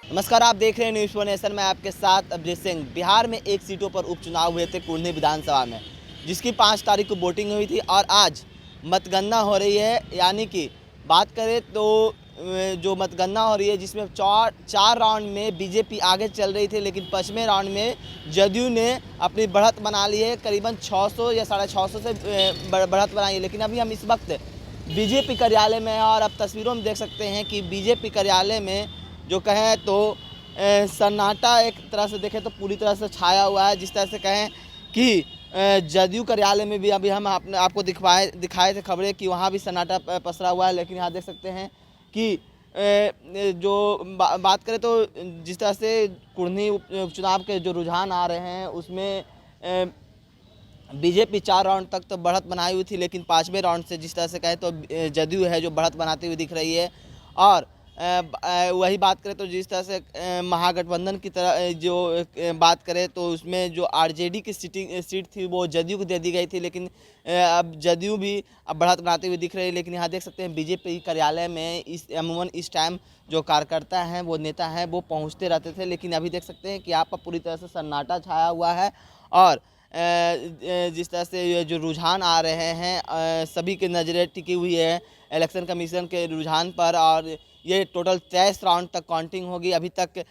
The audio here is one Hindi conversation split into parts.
नमस्कार, आप देख रहे हैं न्यूज़ वन नेशन में आपके साथ अभिजीत सिंह। बिहार में 1 सीटों पर उपचुनाव हुए थे कुर्नी विधानसभा में, जिसकी 5 तारीख को वोटिंग हुई थी और आज मतगणना हो रही है। यानी कि बात करें तो जो मतगणना हो रही है जिसमें चार राउंड में बीजेपी आगे चल रही थी, लेकिन 5वें राउंड में जदयू ने अपनी बढ़त बना ली है। करीबन 600 या 650 से बढ़त बनाई है। लेकिन अभी हम इस वक्त बीजेपी कार्यालय में हैं और अब तस्वीरों में देख सकते हैं कि बीजेपी कार्यालय में जो कहें तो सन्नाटा एक तरह से देखें तो पूरी तरह से छाया हुआ है। जिस तरह से कहें कि जदयू कार्यालय में भी अभी हम आपको दिखाए थे खबरें कि वहाँ भी सन्नाटा पसरा हुआ है। लेकिन यहाँ देख सकते हैं कि जो बात करें तो जिस तरह से कुर्नी उपचुनाव के जो रुझान आ रहे हैं उसमें बीजेपी 4 राउंड तक तो बढ़त बनाई हुई थी, लेकिन 5वें राउंड से जिस तरह से कहें तो जदयू है जो बढ़त बनाती हुई दिख रही है। और वही बात करें तो जिस तरह से महागठबंधन की तरह जो बात करें तो उसमें जो आरजेडी की सीट थी वो जदयू को दे दी गई थी, लेकिन अब जदयू भी अब बढ़त बनाती हुई दिख रही है। लेकिन यहाँ देख सकते हैं बीजेपी कार्यालय में अमूमन इस टाइम जो कार्यकर्ता हैं वो नेता हैं वो पहुँचते रहते थे, लेकिन अभी देख सकते हैं कि यहाँ पर पूरी तरह से सन्नाटा छाया हुआ है। और जिस तरह से ये जो रुझान आ रहे हैं सभी की नज़रें टिकी हुई है इलेक्शन कमीशन के रुझान पर। और ये टोटल 23 राउंड तक काउंटिंग होगी। अभी तक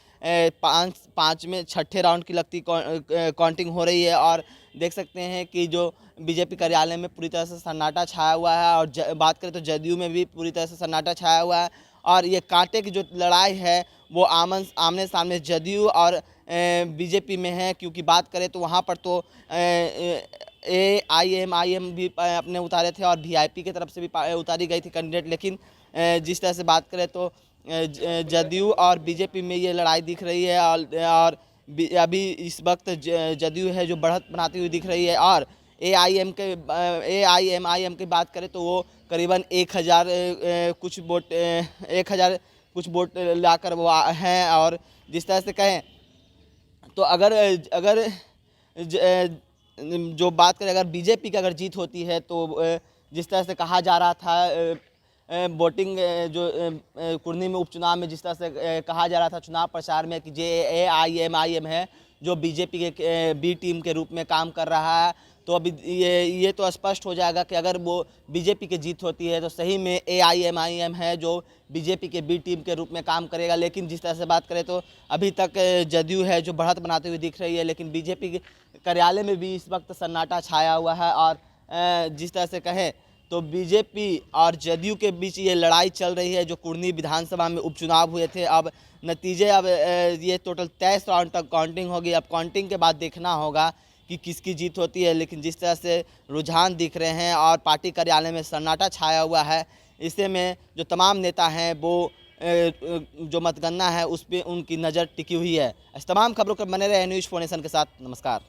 पाँच में छठे राउंड की लगती काउंटिंग हो रही है। और देख सकते हैं कि जो बीजेपी कार्यालय में पूरी तरह से सन्नाटा छाया हुआ है और बात करें तो जदयू में भी पूरी तरह से सन्नाटा छाया हुआ है। और ये कांटे की जो लड़ाई है वो आमने सामने जदयू और बीजेपी में है, क्योंकि बात करें तो वहाँ पर तो AIM भी अपने उतारे थे और VIP की तरफ से भी उतारी गई थी कैंडिडेट। लेकिन जिस तरह से बात करें तो जदयू और बीजेपी में ये लड़ाई दिख रही है। और अभी इस वक्त जदयू है जो बढ़त बनाती हुई दिख रही है। और AIM की बात करें तो वो करीबन 1000 कुछ वोट लाकर वो हैं। और जिस तरह से कहें तो अगर जो बात करें अगर बीजेपी की अगर जीत होती है तो जिस तरह से कहा जा रहा था वोटिंग जो कुर्नी में उपचुनाव में जिस तरह से कहा जा रहा था चुनाव प्रचार में कि AIM है जो बीजेपी के B टीम के रूप में काम कर रहा है। तो अभी ये तो स्पष्ट हो जाएगा कि अगर वो बीजेपी की जीत होती है तो सही में AIM है जो बीजेपी के B टीम के रूप में काम करेगा। लेकिन जिस तरह से बात करें तो अभी तक जदयू है जो बढ़त बनाते हुए दिख रही है, लेकिन बीजेपी के कार्यालय में भी इस वक्त सन्नाटा छाया हुआ है। और जिस तरह से कहें तो बीजेपी और जदयू के बीच ये लड़ाई चल रही है जो कुर्नी विधानसभा में उपचुनाव हुए थे। अब नतीजे अब ये टोटल 23 राउंड तक काउंटिंग होगी। अब काउंटिंग के बाद देखना होगा कि किसकी जीत होती है। लेकिन जिस तरह से रुझान दिख रहे हैं और पार्टी कार्यालय में सन्नाटा छाया हुआ है, इससे में जो तमाम नेता हैं वो जो मतगणना है उस पर उनकी नज़र टिकी हुई है। इस तमाम खबरों पर बने रहे न्यूज़ 4 नेशन के साथ। नमस्कार।